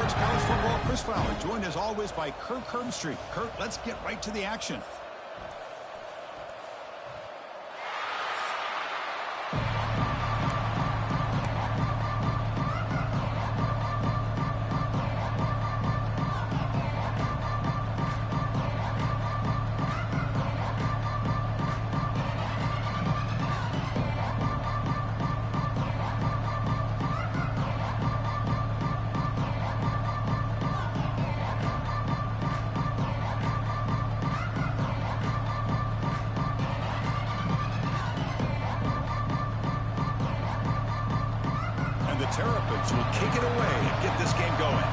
Sports College Football. Chris Fowler, joined as always by Kirk Herbstreit. Kirk, let's get right to the action. Terrapins will kick it away and get this game going.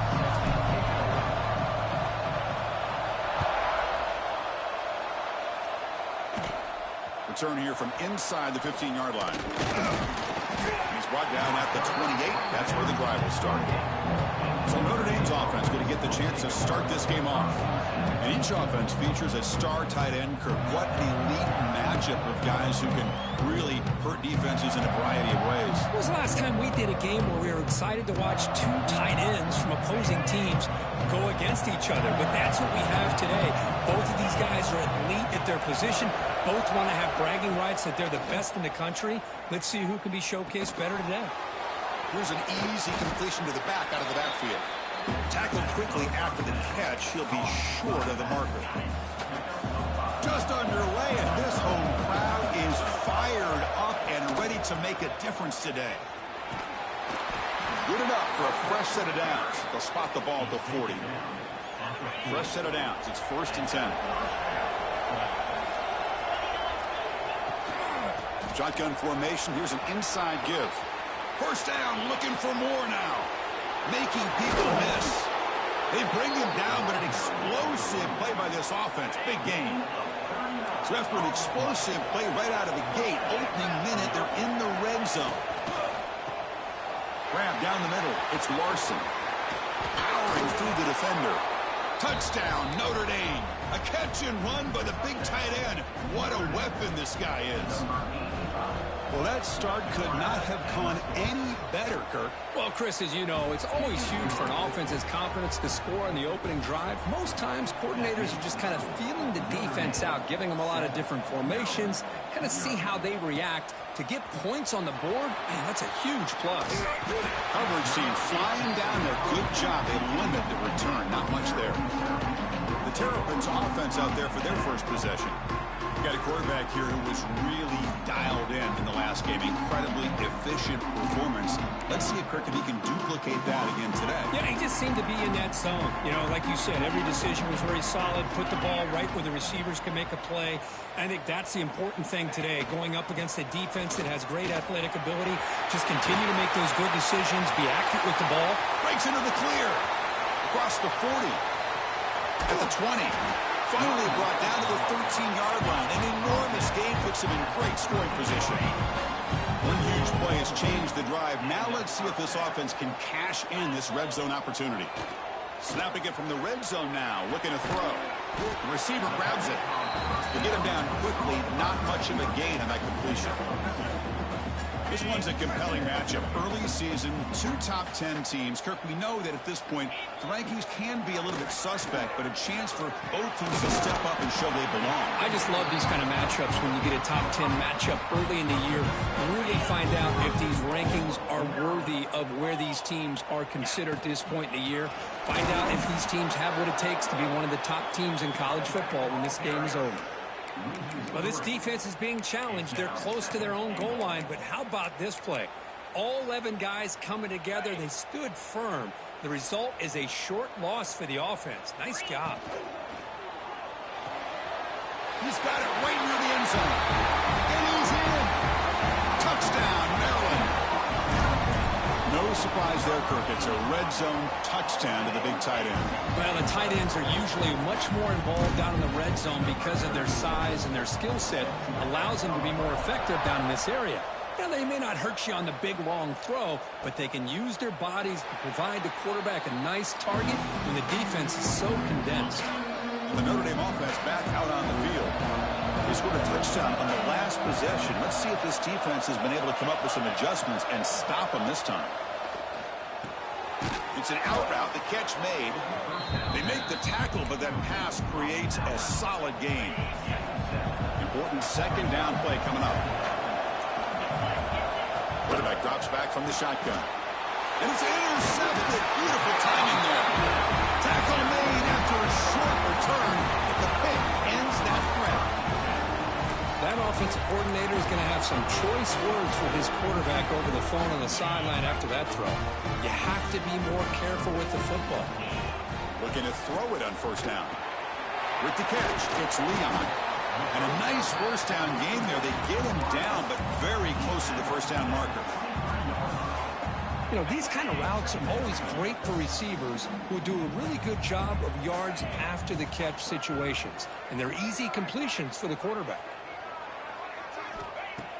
Return here from inside the 15-yard line. He's brought down at the 28. That's where the drive will start. So Notre Dame's offense going to get the chance to start this game off. And each offense features a star tight end. Kirk, what an elite matchup of guys who can really hurt defenses in a variety of ways. When was the last time we did a game where we were excited to watch two tight ends from opposing teams go against each other? But that's what we have today. Both of these guys are elite at their position. Both want to have bragging rights that they're the best in the country. Let's see who can be showcased better today. Here's an easy completion to the back out of the backfield. Tackled quickly after the catch. He'll be short of the marker. Just underway, and this home crowd is fired up and ready to make a difference today. Good enough for a fresh set of downs. They'll spot the ball at the 40. Fresh set of downs. It's 1st and 10. Shotgun formation. Here's an inside give. First down, looking for more now. Making people miss. They bring him down, but an explosive play by this offense. Big game. So after an explosive play right out of the gate, opening minute, they're in the red zone. Grab down the middle. It's Larson. Powering through the defender. Touchdown, Notre Dame. A catch and run by the big tight end. What a weapon this guy is. Well, that start could not have gone any better, Kirk. Well, Chris, as you know, it's always huge for an offense's confidence to score on the opening drive. Most times, coordinators are just kind of feeling the defense out, giving them a lot of different formations, kind of see how they react. To get points on the board, man, that's a huge plus. Coverage team flying down there. Good job. They limit the return. Not much there. The Terrapins offense out there for their first possession. Got a quarterback here who was really dialed in the last game. Incredibly efficient performance. Let's see if Kirk, if he can duplicate that again today. Yeah, he just seemed to be in that zone. You know, like you said, every decision was very solid. Put the ball right where the receivers can make a play. I think that's the important thing today. Going up against a defense that has great athletic ability. Just continue to make those good decisions. Be accurate with the ball. Breaks into the clear. Across the 40. At the 20. Finally brought down to the 13-yard line. An enormous gain puts him in great scoring position. One huge play has changed the drive. Now let's see if this offense can cash in this red zone opportunity. Snapping it from the red zone now. Looking to throw. The receiver grabs it. To get him down quickly, not much of a gain on that completion. This one's a compelling matchup. Early season, two top 10 teams. Kirk, we know that at this point, the rankings can be a little bit suspect, but a chance for both teams to step up and show they belong. I just love these kind of matchups when you get a top 10 matchup early in the year. Really find out if these rankings are worthy of where these teams are considered at this point in the year. Find out if these teams have what it takes to be one of the top teams in college football when this game is over. Well, this defense is being challenged. They're close to their own goal line, but how about this play? All 11 guys coming together. They stood firm. The result is a short loss for the offense. Nice job. He's got it right near the end zone. And he's in. Touchdown, Maryland. No surprise there, Kirk. It's a red zone touchdown to the big tight end. Well, the tight ends are usually much more involved down in the red zone because of their size and their skill set allows them to be more effective down in this area. Now, they may not hurt you on the big, long throw, but they can use their bodies to provide the quarterback a nice target when the defense is so condensed. The Notre Dame offense back out on the field. They scored a touchdown on the last possession. Let's see if this defense has been able to come up with some adjustments and stop them this time. It's an out route. The catch made. They make the tackle, but that pass creates a solid gain. Important second down play coming up. Quarterback drops back from the shotgun. And it's intercepted. Beautiful timing there. Tackle made after a short return. The pick ends that threat. That offensive coordinator is going to have some choice words for his quarterback over the phone on the sideline after that throw. You have to be more careful with the football. Looking to throw it on first down. With the catch, it's Leon. And a nice first down game there. They get him down, but very close to the first down marker. You know, these kind of routes are always great for receivers who do a really good job of yards after the catch situations. And they're easy completions for the quarterback.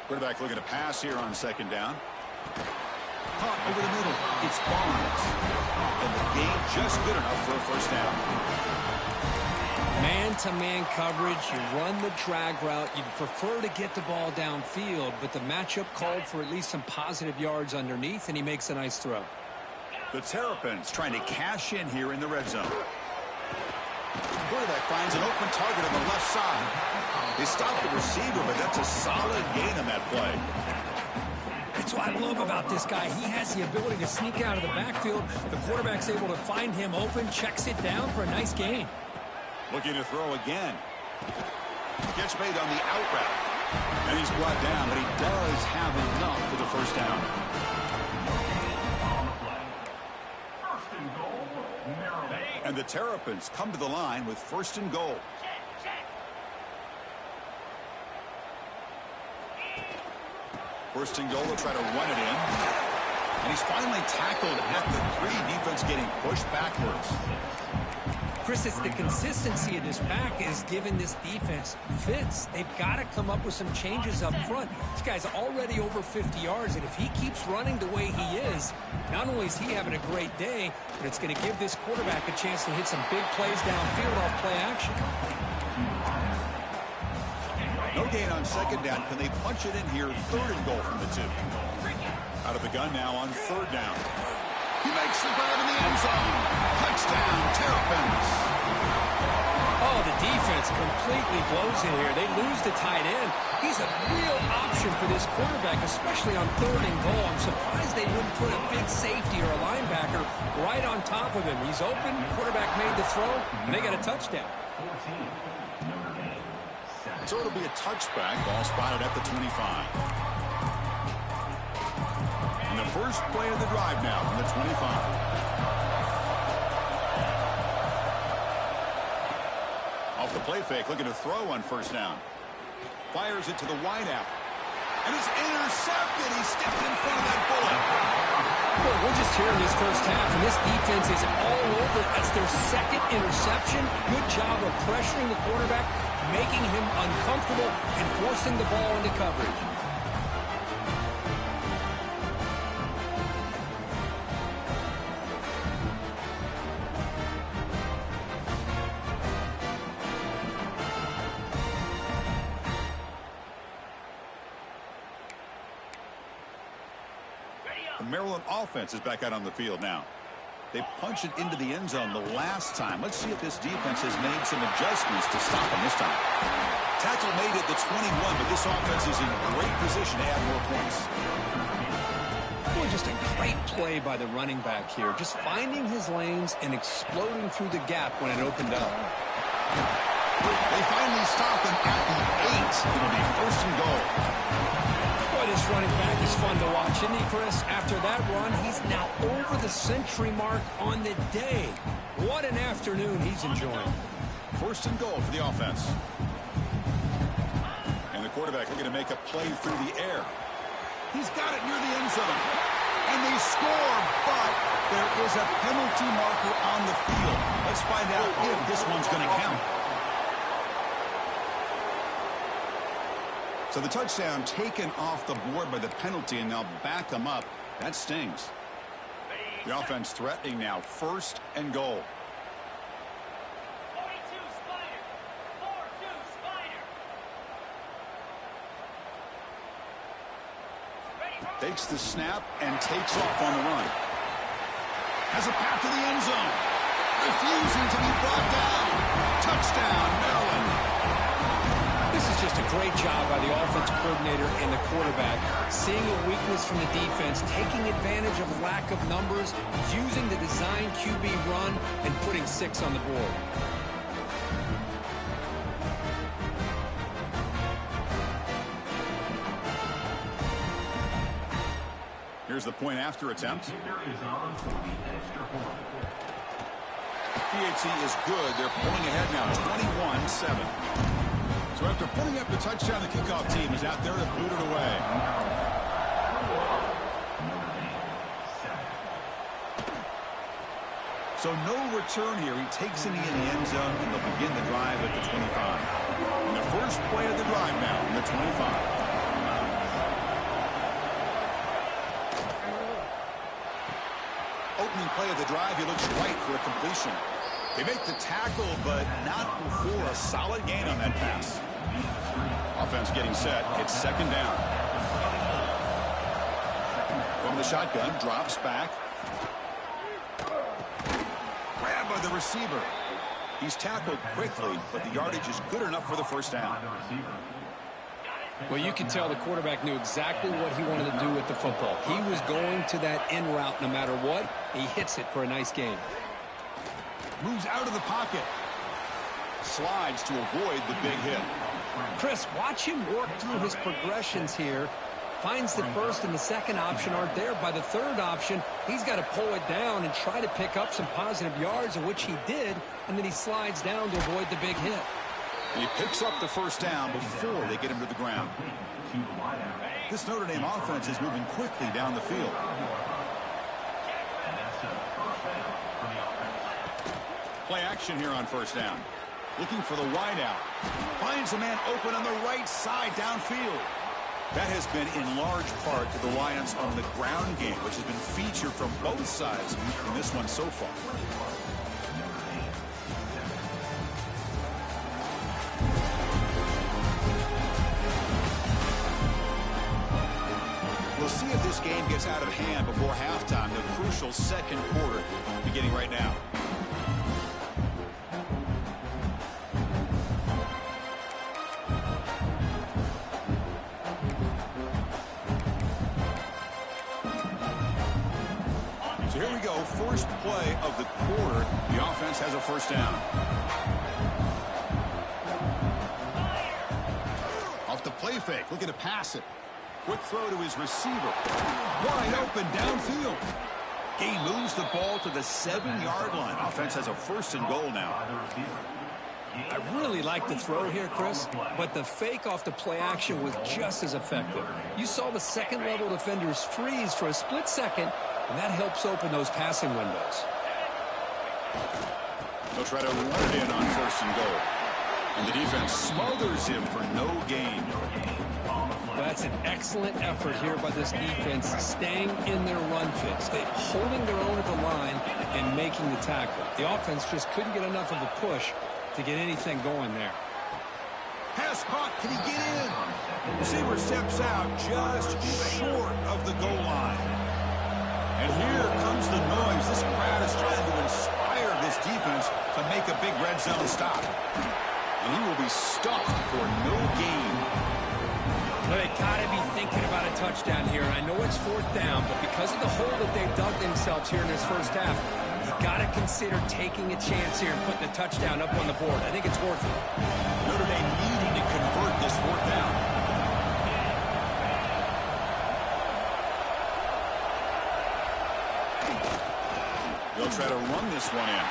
Quarterback looking to pass here on second down. Caught over the middle. It's Barnes. And the gain just good enough for a first down. Man-to-man coverage, you run the drag route. You'd prefer to get the ball downfield, but the matchup called for at least some positive yards underneath, and he makes a nice throw. The Terrapins trying to cash in here in the red zone. Quarterback finds an open target on the left side. They stop the receiver, but that's a solid gain on that play. That's what I love about this guy. He has the ability to sneak out of the backfield. The quarterback's able to find him open, checks it down for a nice gain. Looking to throw again. Gets made on the out route. And he's brought down, but he does have enough for the first down. And the Terrapins come to the line with first and goal. First and goal, they'll try to run it in. And he's finally tackled at the 3. Defense getting pushed backwards. Chris, it's the consistency of this pack is giving this defense fits. They've got to come up with some changes up front. This guy's already over 50 yards, and if he keeps running the way he is, not only is he having a great day, but it's going to give this quarterback a chance to hit some big plays downfield off play action. No gain on second down. Can they punch it in here? Third and goal from the 2. Out of the gun now on third down. He makes the grab in the end zone. Touchdown, Terrapins. Oh, the defense completely blows it here. They lose the tight end. He's a real option for this quarterback, especially on third and goal. I'm surprised they wouldn't put a big safety or a linebacker right on top of him. He's open. Quarterback made the throw, and they got a touchdown. So it'll be a touchback. Ball spotted at the 25. And the first play of the drive now from the 25. Off the play fake, looking to throw on first down. Fires it to the wideout. And it's intercepted. He stepped in front of that bullet. Well, we're just here in this first half, and this defense is all over. That's their second interception. Good job of pressuring the quarterback, making him uncomfortable, and forcing the ball into coverage. The Maryland offense is back out on the field now. They punched it into the end zone the last time. Let's see if this defense has made some adjustments to stop him this time. Tackle made at the 21, but this offense is in great position to add more points. Well, just a great play by the running back here. Just finding his lanes and exploding through the gap when it opened up. They finally stop him at the 8. It'll be first and goal. Boy, this running back is fun to watch, isn't he, Chris? After that run, he's now over the century mark on the day. What an afternoon he's enjoying. First and goal for the offense. And the quarterback looking to make a play through the air. He's got it near the end zone. And they score, but there is a penalty marker on the field. Let's find out if this one's going to count. So the touchdown taken off the board by the penalty, and they'll back them up. That stings. The offense threatening now, first and goal. 42 Spider. 4-2 Spider. Takes the snap and takes off on the run. Has a path to the end zone. Refusing to be brought down. Touchdown, Maryland. This is just a great job by the offense coordinator and the quarterback. Seeing a weakness from the defense, taking advantage of lack of numbers, using the design QB run, and putting 6 on the board. Here's the point after attempt. PAT is good. They're pulling ahead now, 21-7. So after putting up the touchdown, the kickoff team is out there to boot it away. So no return here. He takes it in the end zone, and they'll begin the drive at the 25. And the first play of the drive now from the 25. Opening play of the drive, he looks right for a completion. They make the tackle, but not before a solid gain on that pass. Offense getting set. It's second down. From the shotgun, drops back. Grabbed by the receiver. He's tackled quickly, but the yardage is good enough for the first down. Well, you can tell the quarterback knew exactly what he wanted to do with the football. He was going to that in route no matter what. He hits it for a nice gain. Moves out of the pocket. Slides to avoid the big hit. Chris, watch him work through his progressions here. Finds the first and the second option aren't there. By the third option, he's got to pull it down and try to pick up some positive yards, which he did, and then he slides down to avoid the big hit. He picks up the first down before they get him to the ground. This Notre Dame offense is moving quickly down the field. Play action here on first down. Looking for the wideout. Finds a man open on the right side downfield. That has been in large part to the reliance on the ground game, which has been featured from both sides in this one so far. We'll see if this game gets out of hand before halftime. The crucial second quarter beginning right now. So here we go. First play of the quarter. The offense has a first down. Off the play fake. Looking to pass it. Quick throw to his receiver. Wide open downfield. He moves the ball to the 7-yard line. Offense has a first and goal now. I really like the throw here, Chris, but the fake off the play action was just as effective. You saw the second-level defenders freeze for a split second, and that helps open those passing windows. They'll try to run it in on first and goal. And the defense smothers him for no gain. That's an excellent effort here by this defense, staying in their run fits. They're holding their own at the line and making the tackle. The offense just couldn't get enough of a push to get anything going there. Pass caught. Can he get in? Receiver steps out just short of the goal line. And here comes the noise. This crowd is trying to inspire this defense to make a big red zone stop. And he will be stuffed for no gain. Well, they got to be thinking about a touchdown here. And I know it's fourth down, but because of the hole that they've dug themselves here in this first half, you've got to consider taking a chance here and putting the touchdown up on the board. I think it's worth it. Notre Dame needing to convert this fourth down. They'll try to run this one in.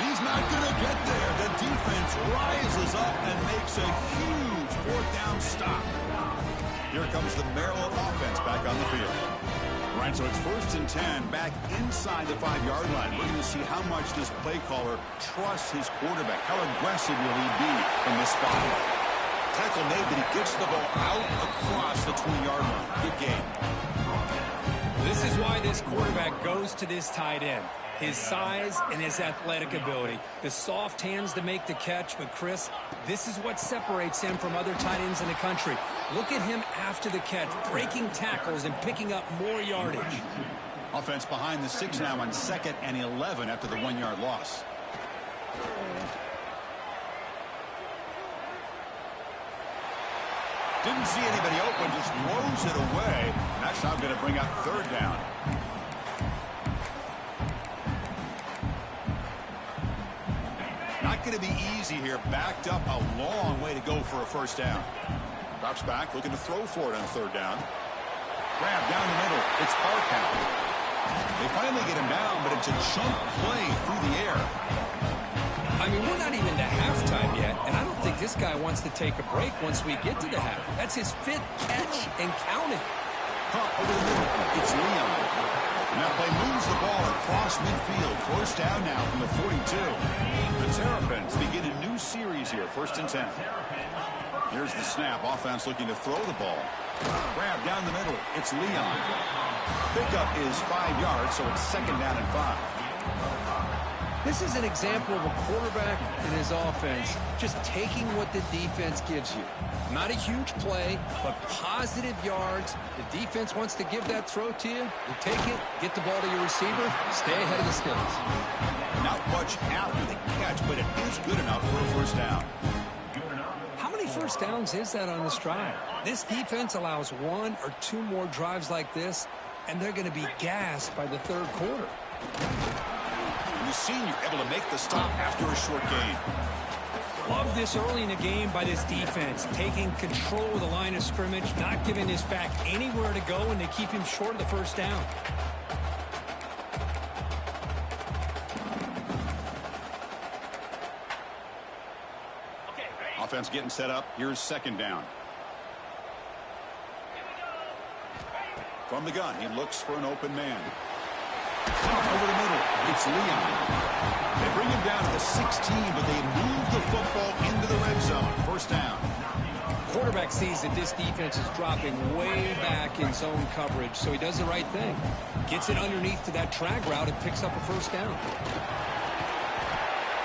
He's not going to get there. The defense rises up and makes a huge fourth down stop. Here comes the Maryland offense back on the field. Right, so it's first and 10 back inside the 5-yard line. We're going to see how much this play caller trusts his quarterback. How aggressive will he be from this spot? Tackle made, but he gets the ball out across the 20-yard line. Good game. This is why this quarterback goes to this tight end. His size and his athletic ability. The soft hands to make the catch, but Chris, this is what separates him from other tight ends in the country. Look at him after the catch, breaking tackles and picking up more yardage. Offense behind the 6 now on 2nd and 11 after the 1-yard loss. Didn't see anybody open, just throws it away. And that's now going to bring up 3rd down. Not going to be easy here. Backed up a long way to go for a 1st down. Drops back, looking to throw for it on 3rd down. Grab down the middle. It's Parkour. They finally get him down, but it's a chunk play through the air. I mean, we're not even to halftime yet, and I don't think this guy wants to take a break once we get to the half. That's his 5th catch and counting. Over the middle. It's Leon. And that play moves the ball across midfield. 1st down now from the 42. The Terrapins begin a new series here. 1st and 10. Here's the snap. Offense looking to throw the ball. Grab down the middle. It's Leon. Pickup is 5 yards, so it's 2nd down and 5. This is an example of a quarterback and his offense just taking what the defense gives you. Not a huge play, but positive yards. The defense wants to give that throw to you. You take it, get the ball to your receiver, stay ahead of the sticks. Not much after the catch, but it is good enough for a 1st down. How many 1st downs is that on this drive? This defense allows 1 or 2 more drives like this, and they're going to be gassed by the 3rd quarter. The senior able to make the stop after a short gain. Love this early in the game by this defense, taking control of the line of scrimmage, not giving this back anywhere to go, and they keep him short of the 1st down. Offense getting set up. Here's 2nd down. From the gun, he looks for an open man. Over the middle, it's Leon. They bring him down to the 16, but they move the football into the red zone. 1st down. Quarterback sees that this defense is dropping way back in zone coverage, so he does the right thing. Gets it underneath to that drag route and picks up a 1st down.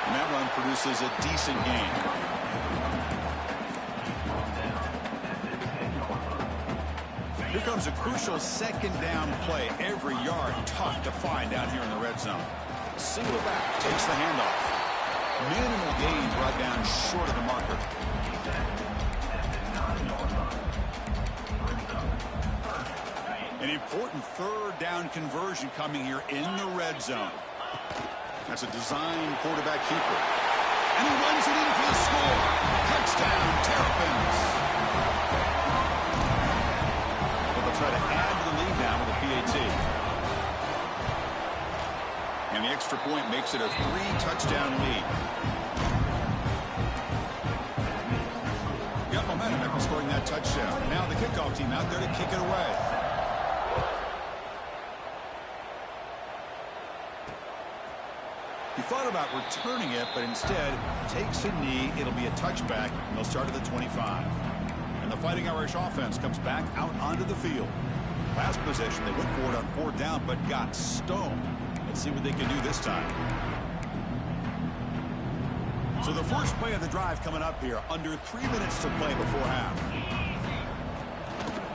And that run produces a decent gain. Here comes a crucial 2nd down play. Every yard tough to find down here in the red zone. Single back takes the handoff. Minimal gain brought down short of the marker. An important 3rd down conversion coming here in the red zone. That's a design quarterback keeper. And he runs it in for the score. Touchdown, Terrapins. Try to add to the lead now with a PAT. And the extra point makes it a 3-touchdown lead. Got momentum after scoring that touchdown. Now the kickoff team out there to kick it away. He thought about returning it, but instead takes a knee. It'll be a touchback, and they'll start at the 25. And the Fighting Irish offense comes back out onto the field. Last possession, they went for it on 4th down, but got stoned. Let's see what they can do this time. So the first play of the drive coming up here. Under 3 minutes to play before half.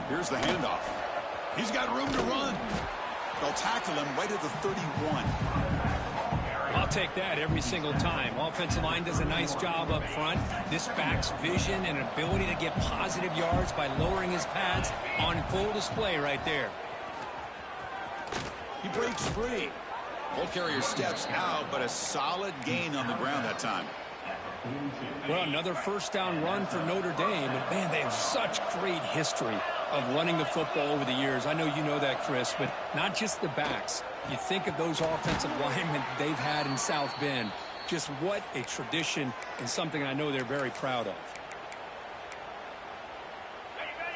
Here's the handoff. He's got room to run. They'll tackle him right at the 31. I'll take that every single time. Offensive line does a nice job up front. This back's vision and ability to get positive yards by lowering his pads on full display right there. He breaks free. Ball carrier steps out, but a solid gain on the ground that time. Well, another 1st down run for Notre Dame. And, man, they have such great history of running the football over the years. I know you know that, Chris, but not just the backs. You think of those offensive linemen they've had in South Bend. Just what a tradition and something I know they're very proud of.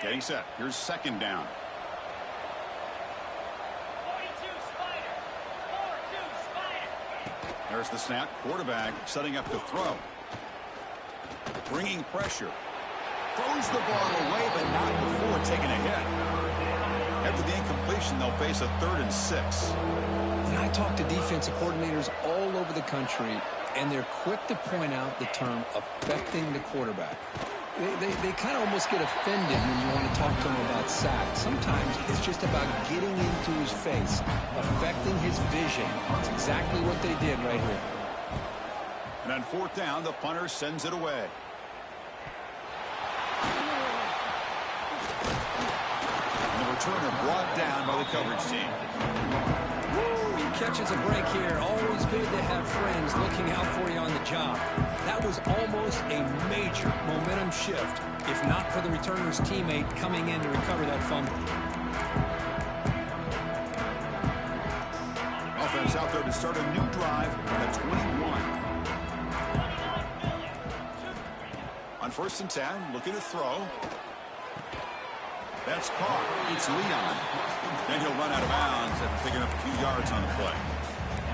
Getting set. Here's 2nd down. 42 Spider. 4-2 Spider. There's the snap. Quarterback setting up to throw. Bringing pressure. Throws the ball away, but not before taking a hit. After the incompletion, they'll face a 3rd and 6. And I talk to defensive coordinators all over the country, and they're quick to point out the term affecting the quarterback. They kind of almost get offended when you want to talk to them about sacks. Sometimes it's just about getting into his face, affecting his vision. That's exactly what they did right here. And on fourth down, the punter sends it away. And the returner brought down by the coverage team. Woo, he catches a break here. Always good to have friends looking out for you on the job. That was almost a major momentum shift, if not for the returner's teammate coming in to recover that fumble. Offense out there to start a new drive at 21. On 1st and 10, looking to throw. That's caught. It's Leon. Then he'll run out of bounds after picking up a few yards on the play.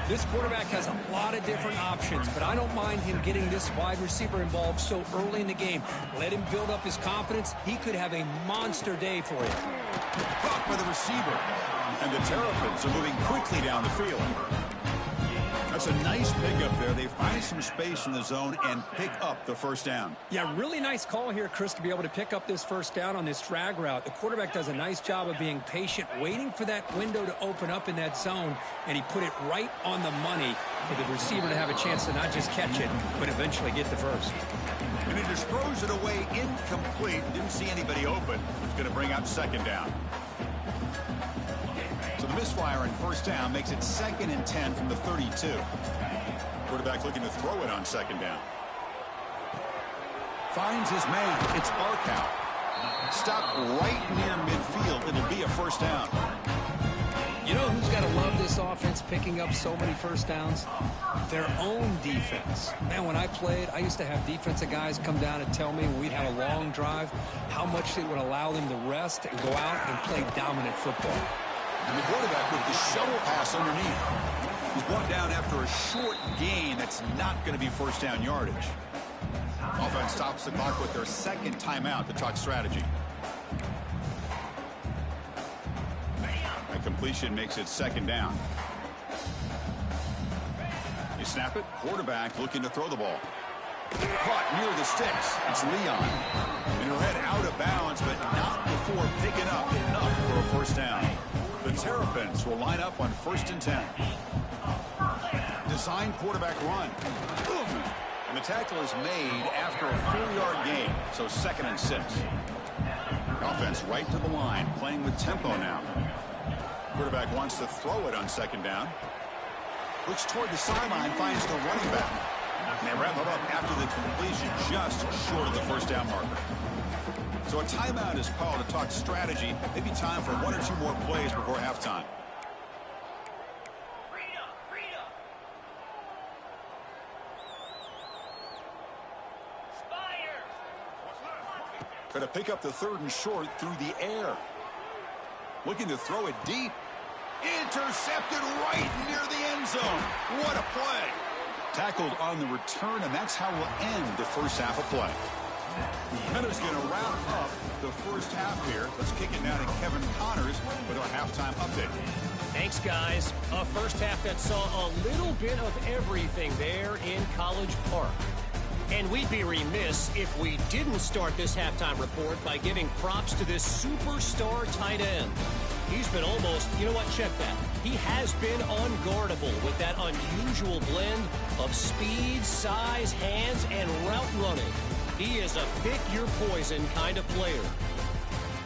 This quarterback has a lot of different options, but I don't mind him getting this wide receiver involved so early in the game. Let him build up his confidence. He could have a monster day for you. Caught by the receiver. And the Terrapins are moving quickly down the field. That's a nice pickup there. They find some space in the zone and pick up the first down. Yeah, really nice call here, Chris, to be able to pick up this first down on this drag route. The quarterback does a nice job of being patient, waiting for that window to open up in that zone, and he put it right on the money for the receiver to have a chance to not just catch it, but eventually get the first. And he just throws it away incomplete. Didn't see anybody open. It's going to bring up second down. So the misfire on first down makes it 2nd and 10 from the 32. Quarterback looking to throw it on second down. Finds his man. It's Barkow. Stopped right near midfield. It'll be a first down. You know who's got to love this offense picking up so many first downs? Their own defense. Man, when I played, I used to have defensive guys come down and tell me when we'd have a long drive how much it would allow them to rest and go out and play dominant football. And the quarterback with the shovel pass underneath. He's brought down after a short gain. That's not going to be first down yardage. Offense stops the clock with their second timeout to talk strategy. That completion makes it second down. You snap it. Quarterback looking to throw the ball. Caught near the sticks. It's Leon. And he'll head out of bounds, but not before picking up enough for a first down. The Terrapins will line up on 1st and 10. Design quarterback run. Boom. And the tackle is made after a 4-yard gain, so 2nd and 6. Offense right to the line, playing with tempo now. Quarterback wants to throw it on second down. Looks toward the sideline, finds the running back. And they wrap it up after the completion, just short of the first down marker. So a timeout is called to talk strategy. Maybe time for 1 or 2 more plays before halftime. Going to pick up the 3rd and short through the air. Looking to throw it deep. Intercepted right near the end zone. What a play. Tackled on the return, and that's how we'll end the first half of play. Miller's going to wrap up the first half here. Let's kick it now to Kevin Connors with our halftime update. Thanks, guys. A first half that saw a little bit of everything there in College Park. And we'd be remiss if we didn't start this halftime report by giving props to this superstar tight end. He's been almost, you know what, check that. He has been unguardable with that unusual blend of speed, size, hands, and route running. He is a pick-your-poison kind of player.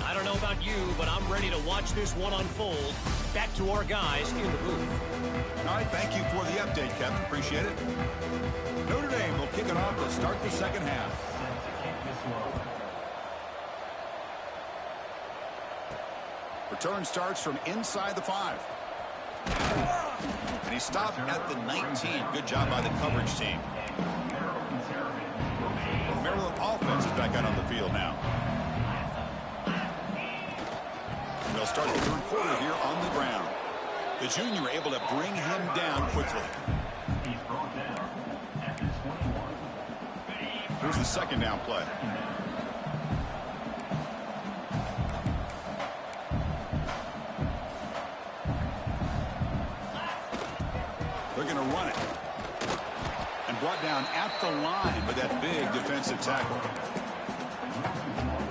I don't know about you, but I'm ready to watch this one unfold. Back to our guys in the booth. All right, thank you for the update, Kevin. Appreciate it. Notre Dame will kick it off to start the second half. Return starts from inside the 5. And he stopped at the 19. Good job by the coverage team. Maryland offense is back out on the field now. And they'll start the 3rd quarter here on the ground. The junior able to bring him down quickly. Here's the second down play. They're going to run it. And brought down at the line with that big defensive tackle.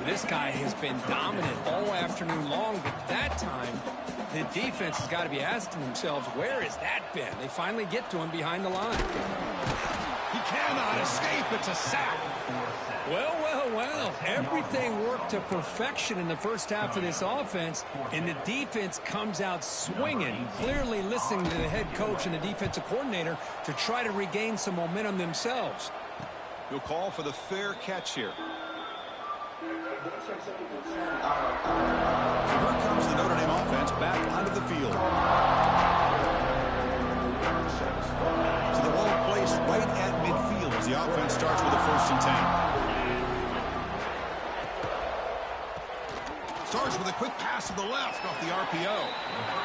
This guy has been dominant all afternoon long, but that time, the defense has got to be asking themselves, where has that been? They finally get to him behind the line. He cannot escape. It's a sack. Well, well, well. Everything worked to perfection in the first half of this offense, and the defense comes out swinging, clearly listening to the head coach and the defensive coordinator to try to regain some momentum themselves. He'll call for the fair catch here. So here comes the Notre Dame offense back onto the field. So the ball placed right at midfield as the offense starts with a 1st and 10. Starts with a quick pass to the left off the RPO.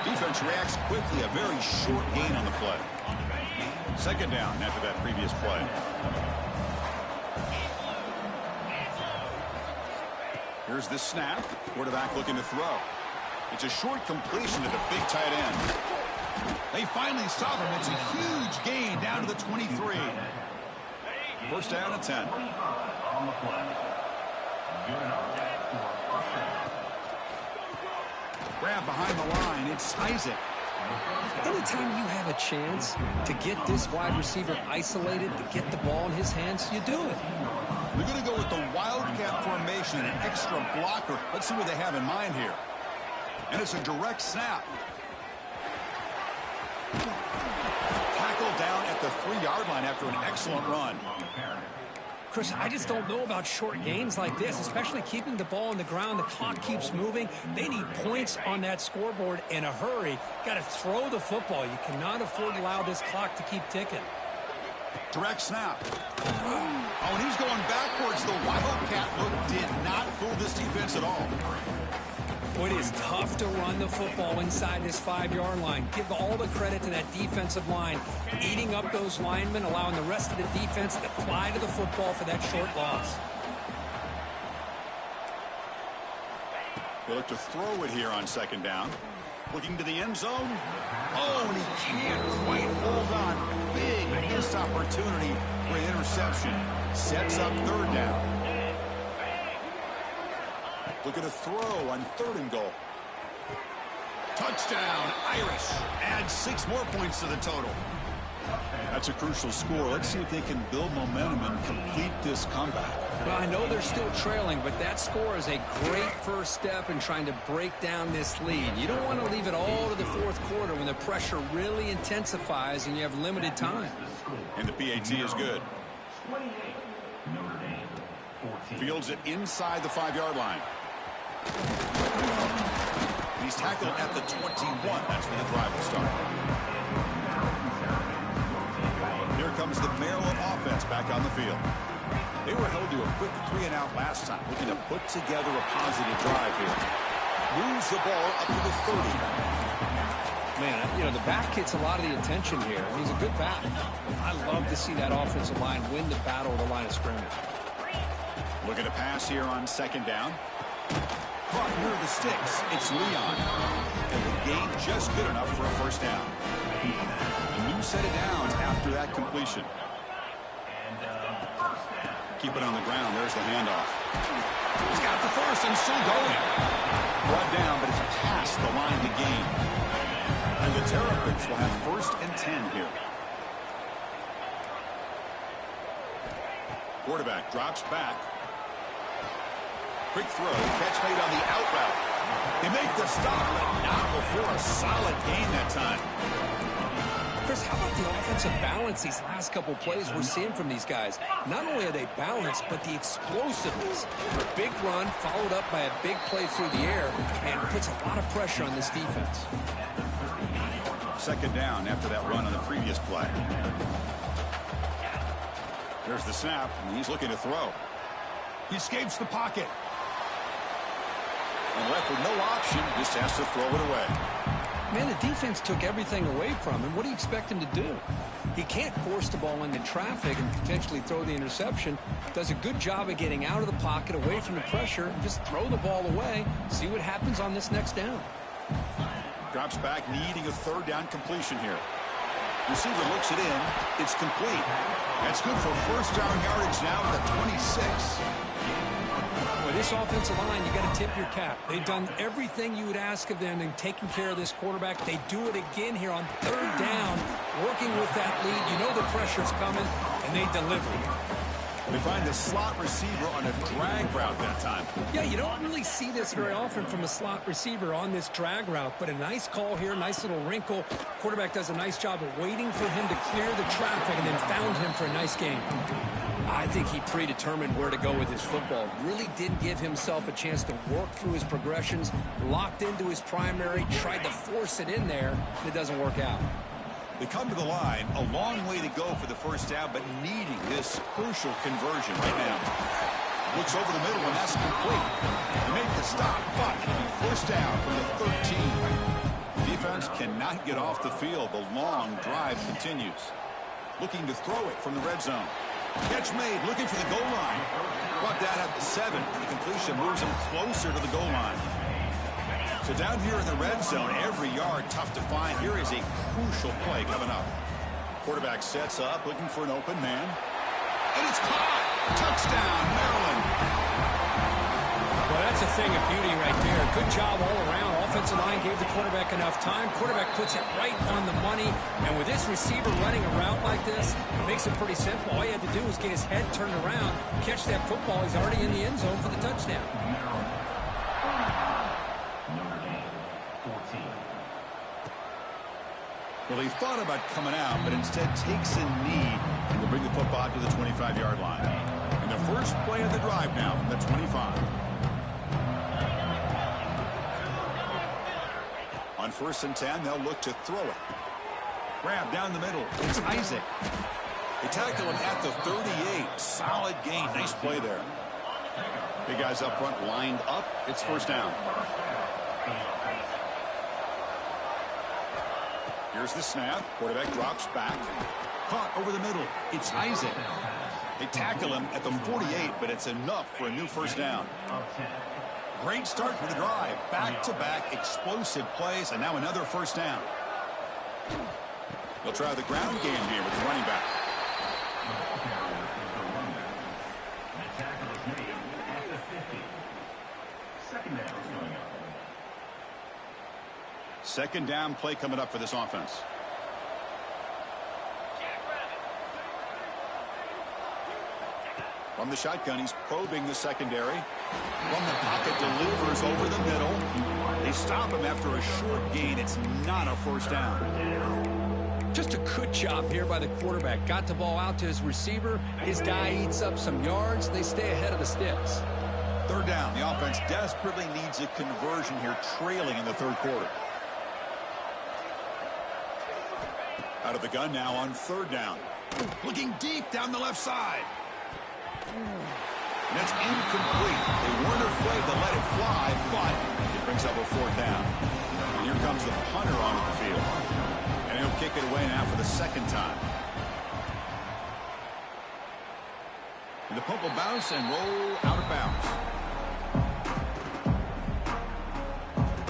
Defense reacts quickly, a very short gain on the play. 2nd down after that previous play. Here's the snap. Quarterback looking to throw. It's a short completion to the big tight end. They finally stop him. It's a huge gain down to the 23. 1st down and 10. Grab behind the line. It's Isaac. Anytime you have a chance to get this wide receiver isolated, to get the ball in his hands, you do it. They're going to go with the Wildcat formation, an extra blocker. Let's see what they have in mind here. And it's a direct snap. Tackle down at the 3-yard line after an excellent run. Chris, I just don't know about short gains like this, especially keeping the ball on the ground. The clock keeps moving. They need points on that scoreboard in a hurry. Got to throw the football. You cannot afford to allow this clock to keep ticking. Direct snap. Oh, and he's going backwards. The Wildcat look did not fool this defense at all. It is tough to run the football inside this 5-yard line. Give all the credit to that defensive line, eating up those linemen, allowing the rest of the defense to fly to the football for that short loss. They look to throw it here on 2nd down. Looking to the end zone. Oh, and he can't quite hold on. Big missed opportunity for an interception. Sets up 3rd down. Looking to throw on 3rd and goal. Touchdown, Irish. Adds 6 more points to the total. That's a crucial score. Let's see if they can build momentum and complete this comeback. Well, I know they're still trailing, but that score is a great first step in trying to break down this lead. You don't want to leave it all to the 4th quarter when the pressure really intensifies and you have limited time. And the PAT is good. Fields it inside the 5-yard line. He's tackled at the 21. That's where the drive will start. Here comes the Maryland offense back on the field. They were held to a quick 3-and-out last time, looking to put together a positive drive here. Moves the ball up to the 30. Man, you know, the back gets a lot of the attention here. He's a good back. I love to see that offensive line win the battle of the line of scrimmage. Looking to pass here on 2nd down. Caught near the sticks. It's Leon. And the gain just good enough for a 1st down. A new set of downs after that completion. Keep it on the ground. There's the handoff. He's got the 1st and still going. Brought down, but it's past the line to gain. And the Terrapins will have 1st and 10 here. Quarterback drops back. Quick throw, catch made on the out route. They make the stop, but not before a solid gain that time. Chris, how about the offensive balance these last couple plays we're seeing from these guys? Not only are they balanced, but the explosiveness. A big run followed up by a big play through the air and puts a lot of pressure on this defense. 2nd down after that run on the previous play. There's the snap, and he's looking to throw. He escapes the pocket. And left with no option, just has to throw it away. Man, the defense took everything away from him. What do you expect him to do? He can't force the ball into traffic and potentially throw the interception. Does a good job of getting out of the pocket, away from the pressure, and just throw the ball away. See what happens on this next down. Drops back, needing a 3rd down completion here. Receiver looks it in. It's complete. That's good for first down yardage now at the 26. With this offensive line, you got to tip your cap. They've done everything you would ask of them in taking care of this quarterback. They do it again here on third down, working with that lead. You know the pressure's coming, and they deliver. We find the slot receiver on a drag route that time. Yeah, you don't really see this very often from a slot receiver on this drag route, but a nice call here, nice little wrinkle. Quarterback does a nice job of waiting for him to clear the traffic and then found him for a nice game. I think he predetermined where to go with his football. Really didn't give himself a chance to work through his progressions, locked into his primary, tried to force it in there, and it doesn't work out. They come to the line, a long way to go for the first down, but needing this crucial conversion right now. Looks over the middle, and that's complete. They make the stop, but it'll be first down from the 13. Defense cannot get off the field. The long drive continues. Looking to throw it from the red zone. Catch made, looking for the goal line. Brought down at the 7. The completion moves him closer to the goal line. So down here in the red zone, every yard tough to find. Here is a crucial play coming up. Quarterback sets up, looking for an open man. And it's caught! Touchdown, Maryland! Well, that's a thing of beauty right there. Good job all around. Offensive line gave the quarterback enough time. Quarterback puts it right on the money. And with this receiver running a route like this, it makes it pretty simple. All you had to do was get his head turned around, catch that football. He's already in the end zone for the touchdown. Well, he thought about coming out, but instead takes a knee and will bring the football to the 25-yard line. And the first play of the drive now from the 25. On 1st and 10, they'll look to throw it. Grab down the middle. It's Isaac. They tackle him at the 38. Solid gain. Nice play there. Big guys up front lined up. It's first down. Here's the snap. Quarterback drops back. Caught over the middle. It's Isaac. They tackle him at the 48, but it's enough for a new first down. Great start for the drive. Back-to-back explosive plays, and now another first down. They'll try the ground game here with the running back. Second down play coming up for this offense. From the shotgun, he's probing the secondary. From the pocket, delivers over the middle. They stop him after a short gain. It's not a first down. Just a good job here by the quarterback. Got the ball out to his receiver. His guy eats up some yards. They stay ahead of the sticks. Third down. The offense desperately needs a conversion here, trailing in the third quarter. Out of the gun now on third down. Looking deep down the left side. And that's incomplete. They weren't afraid to let it fly, but it brings up a fourth down. And here comes the punter onto the field. And he'll kick it away now for the second time. And the punt will bounce and roll out of bounds.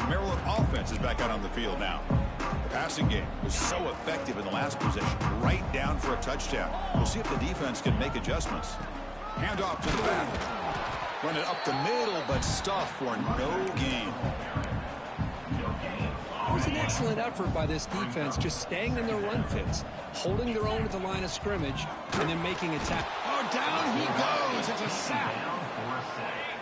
Maryland offense is back out on the field now. The passing game was so effective in the last possession, right down for a touchdown. We'll see if the defense can make adjustments. Hand off to the back. Run it up the middle, but stuff for no gain. It was an excellent effort by this defense, just staying in their run fits, holding their own at the line of scrimmage, and then making a tackle. Oh, down he goes. It's a sack.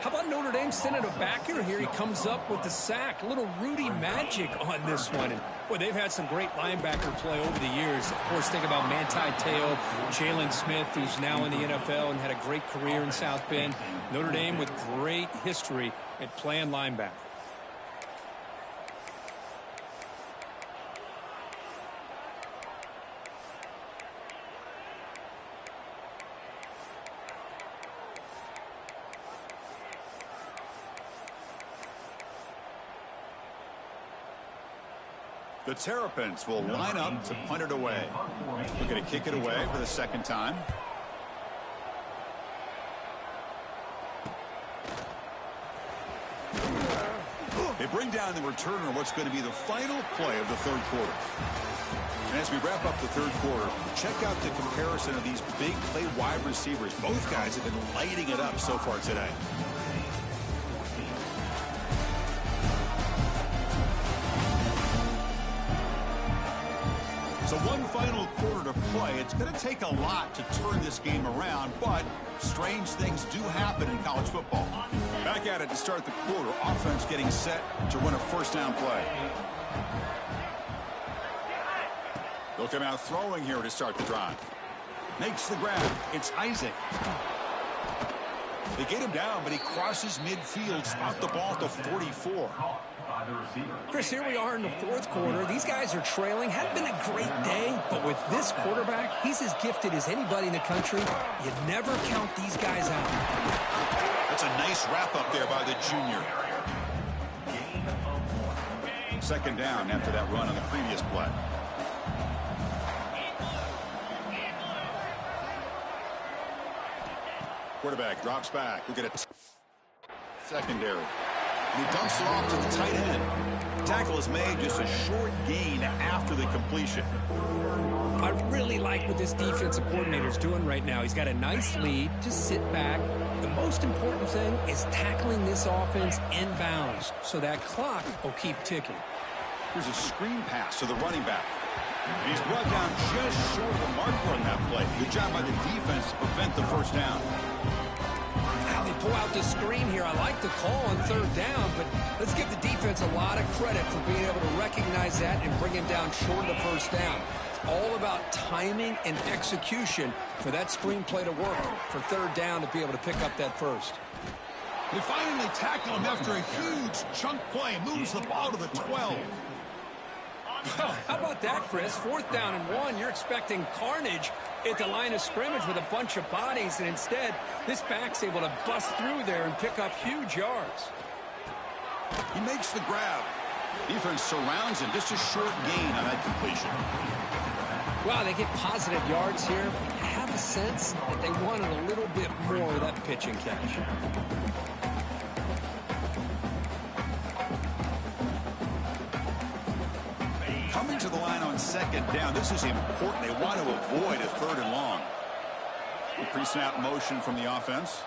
How about Notre Dame sending a backer here? He comes up with the sack. A little Rudy magic on this one. And, boy, they've had some great linebacker play over the years. Of course, think about Manti Te'o, Jalen Smith, who's now in the NFL and had a great career in South Bend. Notre Dame with great history at playing linebacker. The Terrapins will line up to punt it away. We're going to kick it away for the second time. They They bring down the returner what's going to be the final play of the third quarter. And as we wrap up the third quarter, check out the comparison of these big play wide receivers. Both guys have been lighting it up so far today. So one final quarter to play. It's going to take a lot to turn this game around, but strange things do happen in college football. Back at it to start the quarter. Offense getting set to run a first down play. They'll come out throwing here to start the drive. Makes the grab. It's Isaac. They get him down, but he crosses midfield, spot the ball to 44. Chris, here we are in the fourth quarter. These guys are trailing. Hadn't been a great day, but with this quarterback, he's as gifted as anybody in the country. You never count these guys out. That's a nice wrap up there by the junior. Second down after that run on the previous play. Quarterback drops back. Look at it. Secondary. And he dumps it off to the tight end. Tackle is made, just a short gain after the completion. I really like what this defensive coordinator is doing right now. He's got a nice lead. Just sit back. The most important thing is tackling this offense inbounds so that clock will keep ticking. Here's a screen pass to the running back. And he's brought down just short of the marker on that play. Good job by the defense to prevent the first down. They pull out the screen here. I like the call on third down, but let's give the defense a lot of credit for being able to recognize that and bring him down short of the first down. It's all about timing and execution for that screen play to work for third down to be able to pick up that first. They finally tackle him after a huge chunk play. Moves the ball to the 12. How about that, Chris? Fourth down and 1. You're expecting carnage at the line of scrimmage with a bunch of bodies, and instead, this back's able to bust through there and pick up huge yards. He makes the grab. Defense surrounds him. Just a short gain on that completion. Wow, they get positive yards here. I have a sense that they wanted a little bit more of that pitch and catch. Coming to the line on second down. This is important. They want to avoid a third and long. Pre-snap motion from the offense.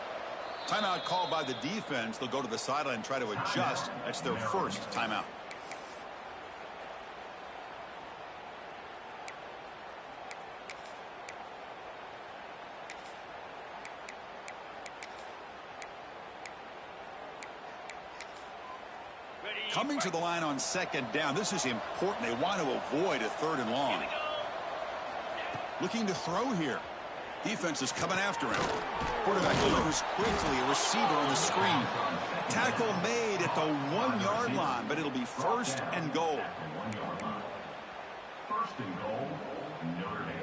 Timeout called by the defense. They'll go to the sideline and try to adjust. That's their first timeout. Coming to the line on second down. This is important. They want to avoid a third and long. Looking to throw here. Defense is coming after him. Quarterback delivers quickly. A receiver on the screen. Tackle made at the 1 yard line, but it'll be first and goal. First and goal, Notre Dame.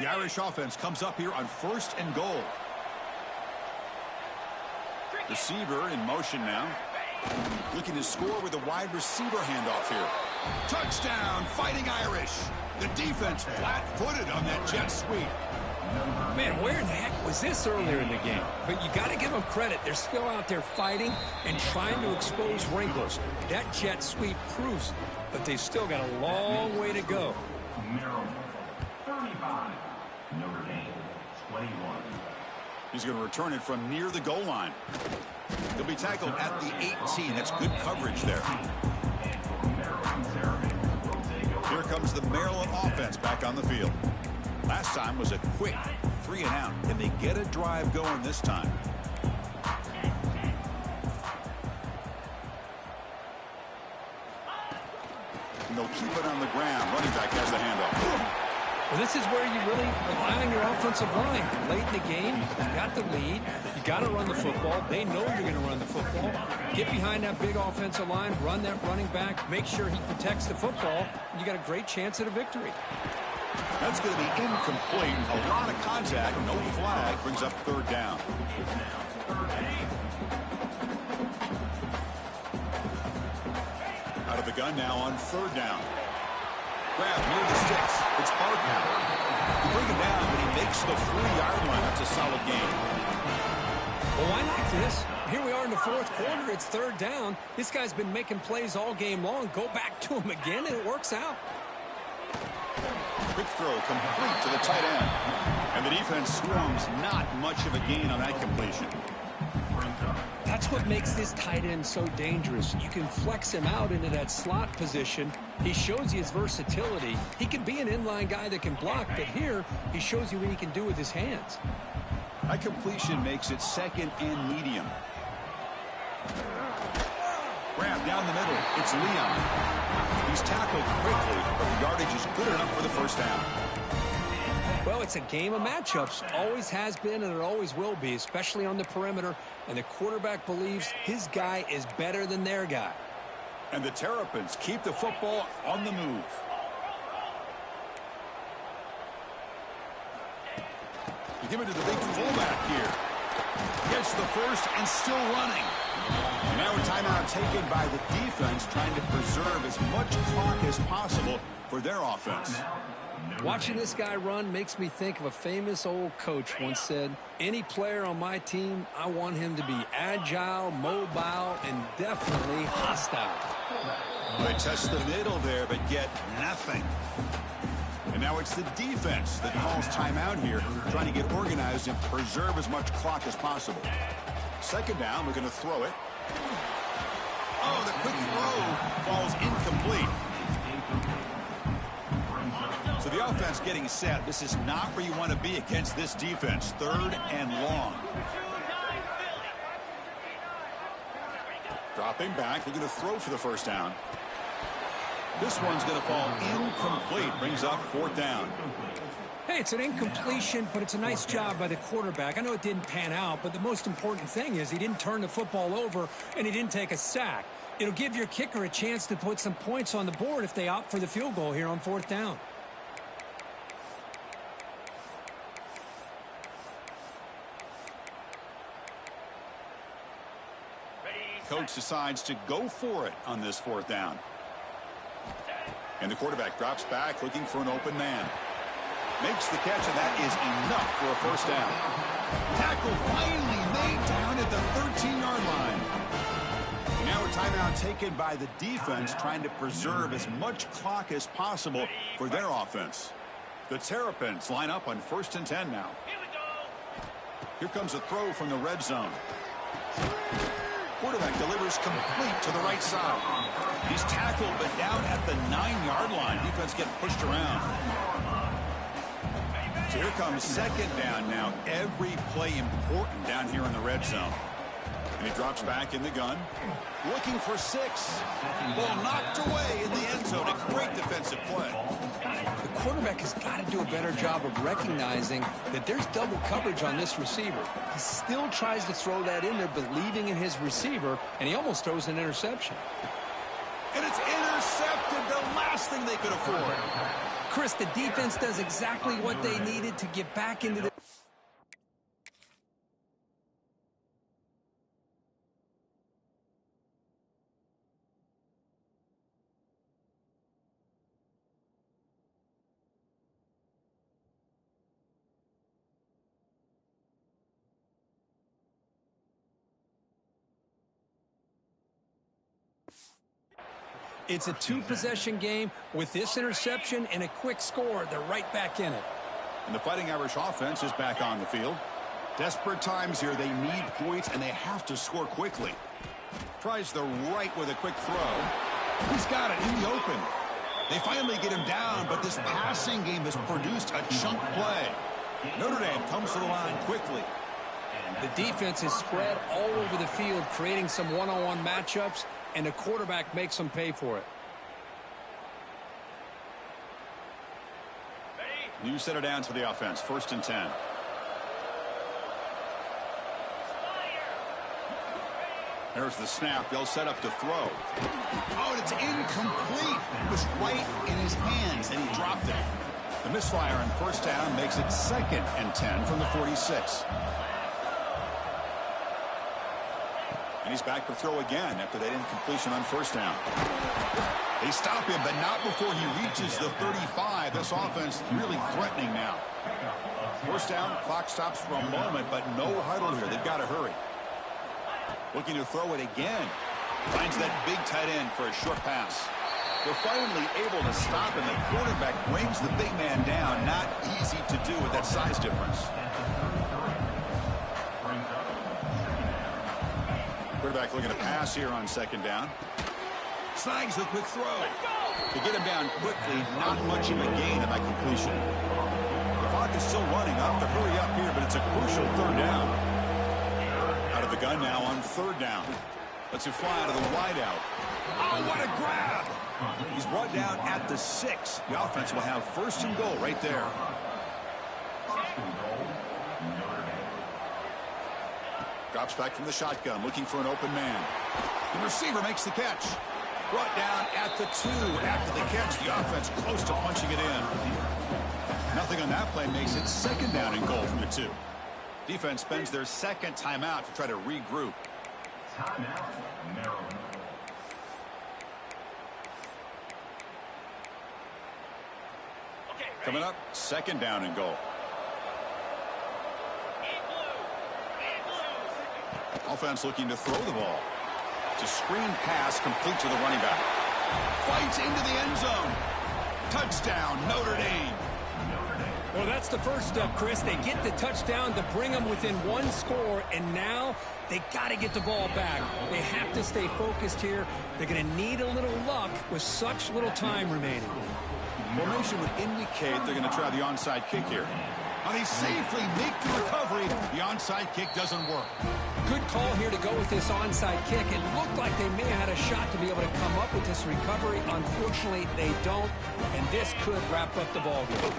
The Irish offense comes up here on first and goal. Receiver in motion now. Looking to score with a wide receiver handoff here. Touchdown, Fighting Irish. The defense flat-footed on that jet sweep. Man, where in the heck was this earlier in the game? But you got to give them credit. They're still out there fighting and trying to expose wrinkles. That jet sweep proves it, but they've still got a long way to go. Maryland, 35. Notre Dame, 21. He's going to return it from near the goal line. He'll be tackled at the 18. That's good coverage there. Here comes the Maryland offense back on the field. Last time was a quick 3 and out. Can they get a drive going this time? And they'll keep it on the ground. Running back has the handoff. Well, this is where you really rely on your offensive line. Late in the game, you got the lead. You got to run the football. They know you're going to run the football. Get behind that big offensive line, run that running back, make sure he protects the football, and you got a great chance at a victory. That's going to be incomplete. A lot of contact, no flag, brings up third down. Out of the gun now on third down. Grab near the sticks. It's Harden. You bring him down, but he makes the 3-yard line. That's a solid game. Well, I like this. Here we are in the fourth quarter. It's third down. This guy's been making plays all game long. Go back to him again, and it works out. Quick throw complete to the tight end. And the defense swarms. Not much of a gain on that completion. That's what makes this tight end so dangerous. You can flex him out into that slot position. He shows you his versatility. He can be an inline guy that can block, but here he shows you what he can do with his hands. That completion makes it second and medium. Grab down the middle. It's Leon. He's tackled quickly, but the yardage is good enough for the first down. Well, it's a game of matchups. Always has been, and it always will be, especially on the perimeter. And the quarterback believes his guy is better than their guy. And the Terrapins keep the football on the move. You give it to the big fullback here. Gets the first and still running. And now a timeout taken by the defense, trying to preserve as much clock as possible for their offense. Watching this guy run makes me think of a famous old coach once said, any player on my team, I want him to be agile, mobile, and definitely hostile. They test the middle there, but get nothing. And now it's the defense that calls timeout here, trying to get organized and preserve as much clock as possible. Second down, we're going to throw it. Oh, the quick throw falls incomplete. So the offense getting set. This is not where you want to be against this defense. Third and long. Dropping back, looking to throw for the first down. This one's going to fall incomplete. Brings up fourth down. Hey, it's an incompletion, but it's a nice job by the quarterback. I know it didn't pan out, but the most important thing is he didn't turn the football over and he didn't take a sack. It'll give your kicker a chance to put some points on the board if they opt for the field goal here on fourth down. Coach decides to go for it on this fourth down. And the quarterback drops back looking for an open man. Makes the catch, and that is enough for a first down. Tackle finally made down at the 13-yard line. Now a timeout taken by the defense, trying to preserve as much clock as possible for their offense. The Terrapins line up on 1st and 10 now. Here comes a throw from the red zone. Quarterback delivers complete to the right side. He's tackled, but down at the 9-yard line. Defense getting pushed around. So here comes second down now. Every play important down here in the red zone. And he drops back in the gun. Looking for 6. Ball knocked away in the end zone. A great defensive play. The quarterback has got to do a better job of recognizing that there's double coverage on this receiver. He still tries to throw that in there, believing in his receiver, and he almost throws an interception. And it's intercepted, the last thing they could afford. Chris, the defense does exactly what they needed to get back into the... It's a two-possession game. With this interception and a quick score, they're right back in it. And the Fighting Irish offense is back on the field. Desperate times here. They need points, and they have to score quickly. Tries the right with a quick throw. He's got it in the open. They finally get him down, but this passing game has produced a chunk play. Notre Dame comes to the line quickly. The defense is spread all over the field, creating some one-on-one matchups, and the quarterback makes them pay for it. New center down to the offense. 1st and 10. There's the snap. They'll set up to throw. Oh, and it's incomplete. It was right in his hands, and he dropped it. The misfire on 1st down makes it 2nd and 10 from the 46. And he's back to throw again after that incompletion on first down. They stop him, but not before he reaches the 35. This offense really threatening now. First down, clock stops for a moment, but no huddle here. They've got to hurry. Looking to throw it again. Finds that big tight end for a short pass. They're finally able to stop him. The quarterback brings the big man down. Not easy to do with that size difference. Quarterback looking to pass here on second down. Snags the quick throw. To get him down quickly, not much of a gain on that completion. The clock is still running. Off to hurry up here, but it's a crucial third down. Out of the gun now on third down. Lets it fly out of the wideout. Oh, what a grab! He's brought down at the 6. The offense will have first and goal right there. Drops back from the shotgun, looking for an open man. The receiver makes the catch. Brought down at the 2 after the catch. The offense close to punching it in. Nothing on that play makes it second down and goal from the 2. Defense spends their second timeout to try to regroup. Timeout, Maryland. Coming up, second down and goal. Offense looking to throw the ball. It's a screen pass complete to the running back. Fights into the end zone. Touchdown, Notre Dame. Well, that's the first step, Chris. They get the touchdown to bring them within one score, and now they got to get the ball back. They have to stay focused here. They're going to need a little luck with such little time remaining. Formation would indicate they're going to try the onside kick here. Now they safely make the recovery. The onside kick doesn't work. Good call here to go with this onside kick. It looked like they may have had a shot to be able to come up with this recovery. Unfortunately, they don't, and this could wrap up the ball game.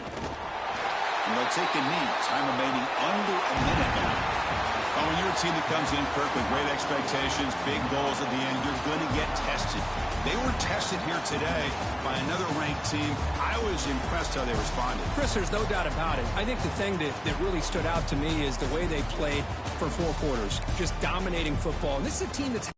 And they'll take a knee. Time remaining under a minute now. Oh, when you're a team that comes in, Kirk, with great expectations, big goals at the end, you're going to get tested. They were tested here today by another ranked team. I was impressed how they responded. Chris, there's no doubt about it. I think the thing that really stood out to me is the way they played for 4 quarters, just dominating football. And this is a team that's